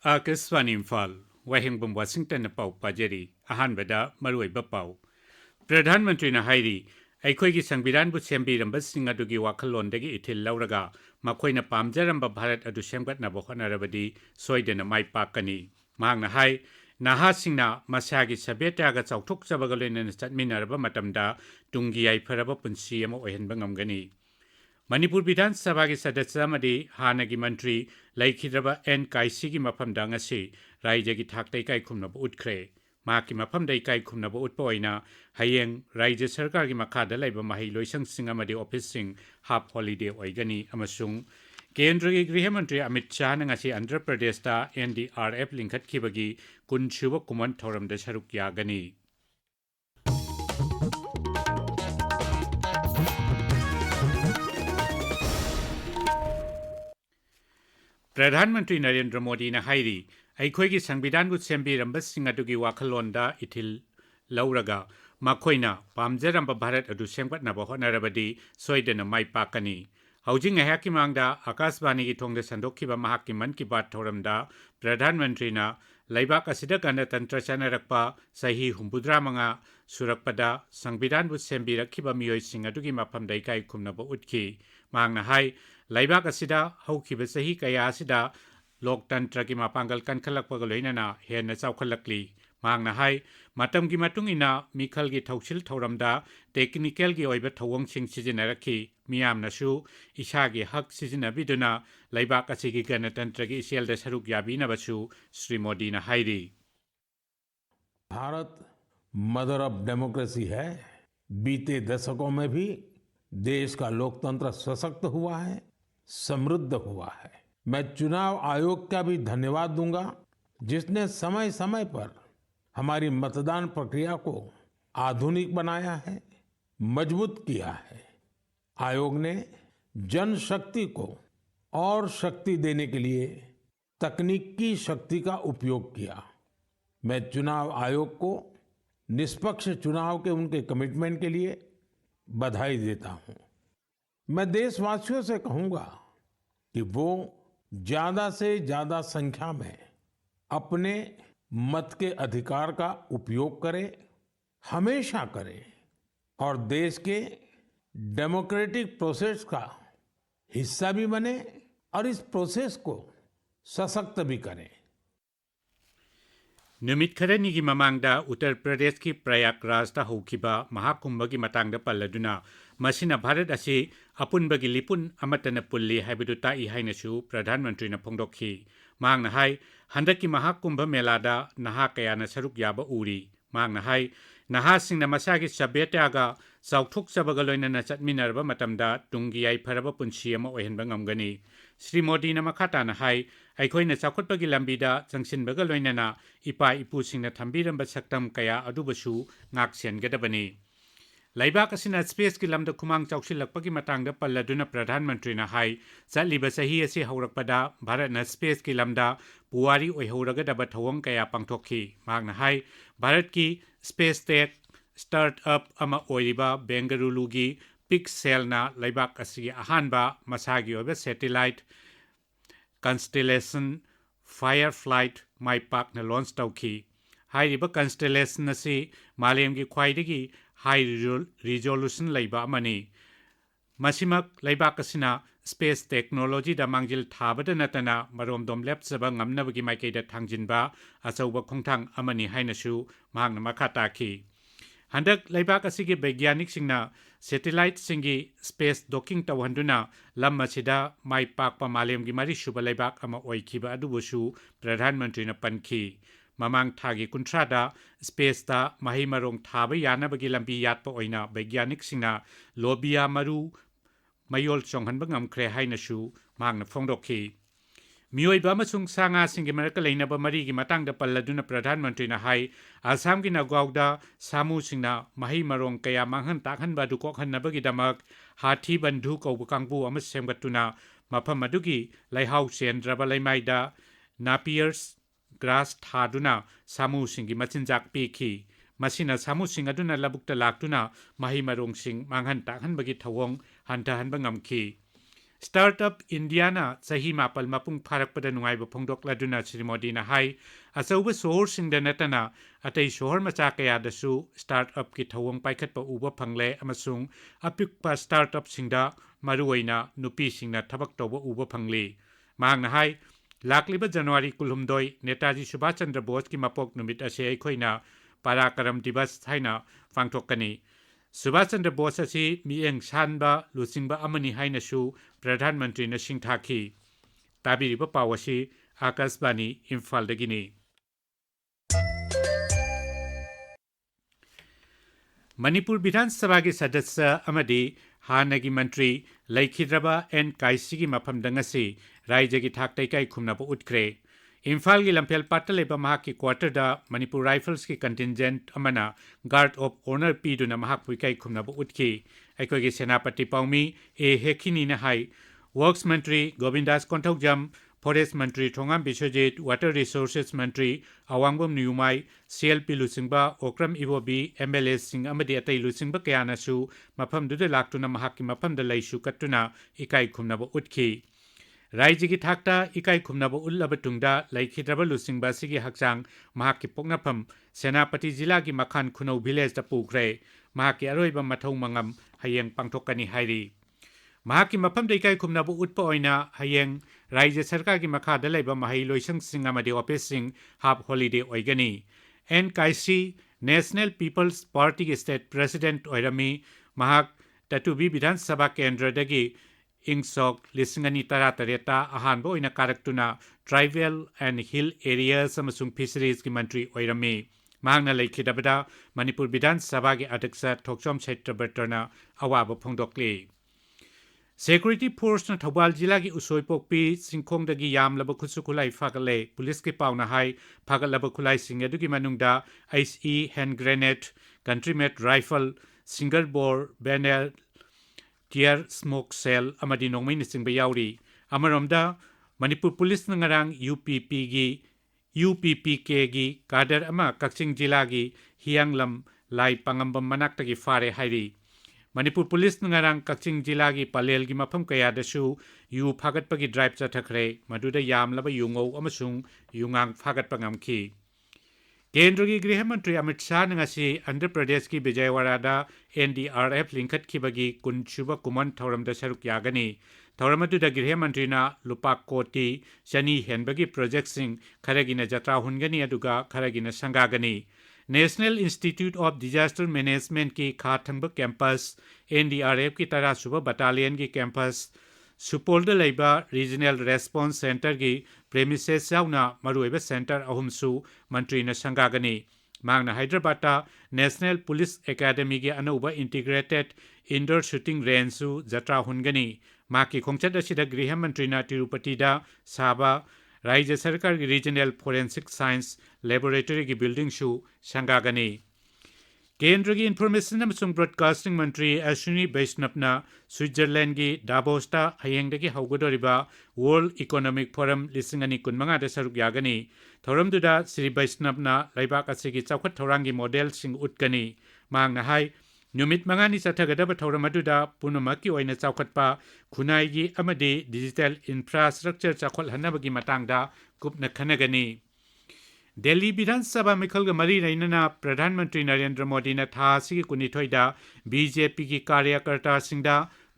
Akaswan Imphal, Wahingbam Washington Pau Pajeri, Ahanbada, Maruiba Pau. Pradhan Mantri Hairi, Aikoigi Sangbiran bu Sembi Rambasing Adugi Wakalondegi Itil Lauraga, Makoina Pamjaramba Bharat Adu Semgat Nabohanarabadi, Soiden Mai Pakani. Mahang Hai, Nahasingna, Masagi Sabetaga Sautuk Sabagalin and Statminaraba Matamda, Dungi Ai Paraba Punsiamo Ohenbangamgani. Manipur Bidan Sabagi Sadetsamadi, Hanagi Mantri, Laikidraba and Kaisigi Mapam Dangasi, Raijagi Taktai Kai Kumnab Utkre, Maki Mapam Daikai Kumnab Utpoina, Hayeng, Raija Sarkagi Makada Laiba Mahi Loisang Singamadi Officing, Half Holiday Oigani, Amasung, Kendra Grihamantri Amit Chan Ngasi Andhra Pradesh NDRF Linkat Kibagi, Kunshuba Kuman Thoram de Sharuk Yagani. Pradhanmantri Narendra Modi na hairi, Aikoigi Sangbidan bu Sembi Rambasing Adugi Wakalonda Itil Lauraga, Makoina, Pamjaramba Bharat Adu Semgat Nabohonarabadi, Soiden Mai Pakani. Housing a Hakimangda, Akasbani Tong the Sandokiba Mahakiman Kibat Toramda, Pradhanmantri na, Laibak Asidakana Tantrachana Rakpa, Sahi Humbudra Manga, Surakpada, Sangbidan bu Sembi Rakiba Mioy Singadugi Mapam Daikai Kumnabo Utki, Mangna Hai, Laibak Asida, Haukiba Sahi Kaya Asida, Lok Tantraki Mapangal Kankalak Pagaloinana, Hen Saukalakli, Mangna Hai, Matam Gimatungina, Mikal Gi Tauchil Toramda, Technical Gi Oiba Tawong Sing Sizinaraki, Miam Nasu, Ishagi Hak Sizinabiduna, Laibak Asigi Ganatantraki Isiel de Saruk Yabina Basu, Sri Modi na Hairi. Bharat mother of democracy है। बीते दशकों में भी देश का लोकतंत्र सशक्त हुआ है, समृद्ध हुआ है। मैं चुनाव आयोग का भी धन्यवाद दूंगा, जिसने समय समय पर हमारी मतदान प्रक्रिया को आधुनिक बनाया है, मजबूत किया है। आयोग ने जनशक्ति को और शक्ति देने के लिए तकनीकी शक्ति का उपयोग किया। मैं चुनाव आयोग को निष्पक्ष चुनाव के उनके कमिटमेंट के लिए बधाई देता हूं। मैं देशवासियों से कहूंगा कि वो ज्यादा से ज्यादा संख्या में अपने मत के अधिकार का उपयोग करें, हमेशा करें और देश के डेमोक्रेटिक प्रोसेस का हिस्सा भी बने और इस प्रोसेस को सशक्त भी करें। Numit Karani gi Mamangda, Uttar Pradesh ki Prayagras da Hokiba, Mahakumbha gi Matangda Palladuna, Masina Bharat Asi, Apunbagi Lipun Amatana Pulli, Habiduta Ihainasu, Pradhanmantri na Pongdokhi, Mangna Hai, Handaki Mahakumbha Melada, Nahakayana Saruk Yaba Uri, Mangna Hai, Nahasing na Masagi Sabetaga, Sautuk Sabagaloina na Satminarba Matamda, Tungiai Paraba Punsiama Ohenbangamgani, Sri Modi na Makata na Hai, Aikoina Sakutbagi Lambida, Jangsin Bagaloinana, Ipa Ipusing na Tambiram Basaktam Kaya Adubasu, Naksian Gadabani. Laibak Asina Space Kilam the Kumang Chaushilakpagi Matanga Paladuna Pradhanmantri na Hai, Zaliba Sahi Asi Haurakpada, Bharat na Space Kilamda, Puari Oihuraga Batawong Kaya Pangtoki, Magna Hai, Bharat ki Space Tech Startup Ama Oiriba, Bengaluru Pixel na Laibak Asi Ahanba, Masagi Oba Satellite, Constellation Fireflight Mai Park na launch tauki. Hai riba Constellation nasi Malem gi Kwaidagi high resolution laiba amani. Masimak laiba kasina space technology da mangjil thabada natana marom dom lab saba ngamnabagi maikaida thangjinba achauba khongthang amani hainasu mahangna makata ki. Handak laiba kasigi baigyanik singna satellite singi space docking tawhanduna lam masida mai pakpa malem gi mari suba laibak ama oikiba adubusu Pradhanmantri na pankhi. Mamang Thagi Kuntrada, Space da Mahimarong Thaba Yanabagi Lambi Yatpa Oina, Baigyanik Singna, Lobia Maru, Mayol Chonghanbangam Kre Hainasu, Magna Fongdoki. Mioi Bamasung Sanga Singimaraka Lena Bamari Matang da Paladuna Pradhanmantri na Hai, Asam Gina Gauda, Samu Singna, Mahimarong Kaya Manghan Takhan Badukok Nabagi Damak, Hati Bandu Ko Bukangbu Amasem Gatuna, Mapamadugi, Laihau Sendraba Laimaida, Napiers, Grass Thaduna, Samu Singi Machinjak Piki, Masina Samu Sing Aduna Labukta Laktuna, Mahimarong Sing, Manghan Takhan Bagi Tawong, Hanta Hanbangamki. Startup Indiana Sahi Mapal Mapung Parakpada Nuaiba Pongdok Laduna Shri Modi na hai Asauba Sohor Singda Natana Atay Sohor Machakaya Dasu Startup Ki Thawang Paikhat Pa Uba Pangle Amasung Apikpa Startup Singda Maruaina Nupi Singna Tabak Toba Uba Pangli Mahang na hai Lakliba January Kulumdoi Netaji Subhash Chandra Bose Ki Mapok Numit Ase Koina Parakaram Divas Haina Fangtokani Subhash Chandra Bose asi Mieng Sanba Lusingba Amani Hainasu Pradhan Mantri na Singthaki Tabiriba Pawasi Akasbani Imphal Dagini Manipur Bidhan Sabha ki Sadasya Amadi Hanagi Mantri Laikhidraba and Kaisigi Mapam Dangasi Raijagi Thaktai Kai Khumnaba Utkre Imphal ki Lampel Pataleba Mahaki Quarter da Manipur Rifles ki contingent Amana Guard of Honor Piduna Mahak Puikai Khumnaba Utki Aikogi Senapati Paumi E Hekini na hai Works Mantri Govindas Kontaujam Forest Mantri Thongam Bishojit Water Resources Mantri Awangbam Nyumai CLP Lusingba Okram Iwobi MLA Sing Amadi Atai Lusingba Kayanasu Mapam Duda Laktuna Mahaki Mapam Dalaisu Katuna Ikai Khumnaba Utki Raijigi Thakta Ikai Khumnaba Ullabatungda Laikhidraba Lusingba Sigi Haksang Mahaki Poknapam Senapati Zilagi Makhan Khunau Village da Pukre Mahaki Aroiba Mathau Mangam Hayeng Pangtokani Hairi Mahaki Mapam Daikai Khumnaba Utpa Oina Hayeng Raija Sarkar ki Makhada Laiba Mahai Loisang Sing Amadi Office Sing Half Holiday Oigani NKC National People's Party State President Oirami Mahak Tatubi Bidhan Sabha Kendra Dagi Ingsok Lisingani Taratareta Ahanbo Oina Karaktuna Tribal and Hill Areas Samasung Fisheries ki Mantri Oirami Mahangna Laikhidabada Manipur Bidhan Sabha ki Adaksa Thoksom Setrabertana Awaba Pongdokli Security Force na Thobal Jila ki Usoipokpi Singkhong dagi yam laba khusukulai fagale police ki pauna hai fagal laba khulai singedu ki manungda ICE hand grenade country made rifle single bore banner tear smoke cell amadi nongmai ni singba yauri amaromda Manipur Police na ngarang UPPK gi kader ama Kakching Jila gi Hianglam lai pangambam manakta ki fare hairi Manipur Police ngarang Kakching Jila gi Palel gi mafam kaya dasu yu phagat pagi drive chathakre maduda yam laba yungo amasung yungang phagat pangam ki Kendra gi Griha Mantri Amit Shah ngasi Andhra Pradesh ki Vijayawada da NDRF linkat ki bagi kunchuba kuman thauram da saruk yagani thauramadu da Griha Mantri na lupa koti shani henbagi project sing kharagina jatra hungani aduga kharagina sangagani National Institute of Disaster Management की खाथंब campus NDRF की तरह सुबह battalion की campus सुपोल्ड लेबा regional response centre की premises यावना मरुएबा centre अहुमसु मंत्री न संगागनी मांगना हैदराबाद नेशनल पुलिस एकेडमी की अनौबा इंटीग्रेटेड इंडोर शूटिंग रेंजसु जत्रा हुनगनी माकी खोंगचत असिदा गृह मंत्री न तिरुपति दा साबा राज्य सरकार की रीजनल फोरेंसिक साइंस लेबोरेटरी की बिल्डिंग शू संगागनी केंद्र की इंफॉर्मेशन अमसुंग ब्रॉडकास्टिंग मंत्री अश्विनी वैष्णवना स्विट्जरलैंड की डाबोस्टा हयेंगदगी हौगदोरिबा वर्ल्ड इकोनॉमिक फोरम लिसिंगनी कुनमंगा दा सरुक यागनी थौरमदुदा श्री वैष्णवना लैबाक असिगी चौखट थौरांगी मॉडल सिंग उटगनी मांगना हाय नुमित मंगानी चथगदब थौरमदुदा पुनमकी ओइना चौखटपा खुनाइगी अमदी डिजिटल इंफ्रास्ट्रक्चर चौखटहनबगी मतंगदा कुपना खनगनी दिल्ली विधानसभा मिखल मरी रैनना प्रधानमंत्री नरेंद्र मोदी ने था सिगी कुनिथोइदा बीजेपी की कार्यकर्ता सिंगदा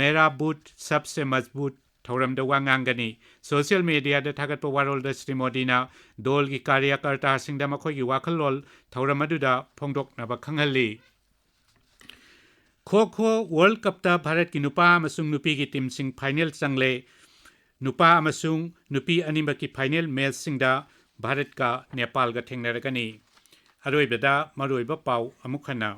मेरा बूथ सबसे मजबूत थौरमदा वांगांगनी सोशल मीडिया दा थागत वारोल दा श्री मोदी ना दल की कार्यकर्ता सिंगदा मखोगी वाखलोल थौरमदुदा फोंदोकनबा खंगहली खो खो वर्ल्ड कप ता भारत की नुपा अमसुंग नुपी की टीम सिंग फाइनल चंगले नुपा अमसुंग नुपी अनिम की फाइनल मैच सिंगदा भारत का नेपाल का थेंगनरगनी अरोइबदा मरोइबा पाउ अमुखना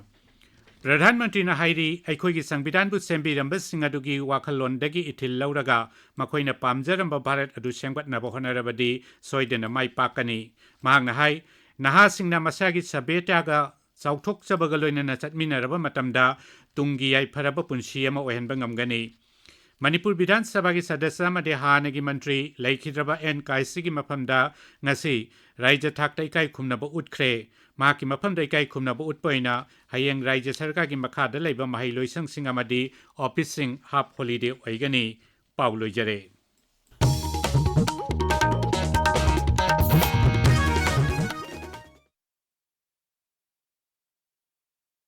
प्रधानमंत्री ना हाइरी अखोगी संविधान बु सेंबिरंब सिंग अदुगी वाखलोंदगी इथिल लौरगा मखोइना पामजरंब भारत अदु सेंगबतनब होनरबदी सोइदना माइ पाकनी मांगना हाइ नहा सिंगना मसागी सभ्यतागा चौथोकचबगा लोइनना चटमिनरब मतमदा तुंगी याइफरब पुंसी अमा ओहेनबा ngamgani Manipur Bidhan Sabha ki Sadasya Made Hanagi Mantri Laikhidraba NKC ki mafamda ngasi Raija Thakta Ikai Khumnaba Utkre Mahaki mafamda Ikai Khumnaba Utpoina Hayeng Raija Sarkar ki Makhada Laiba Mahai Loisang Sing Amadi Office Sing Half Holiday Oigani ꯄꯥꯎ ꯂꯣꯏꯖꯔꯦ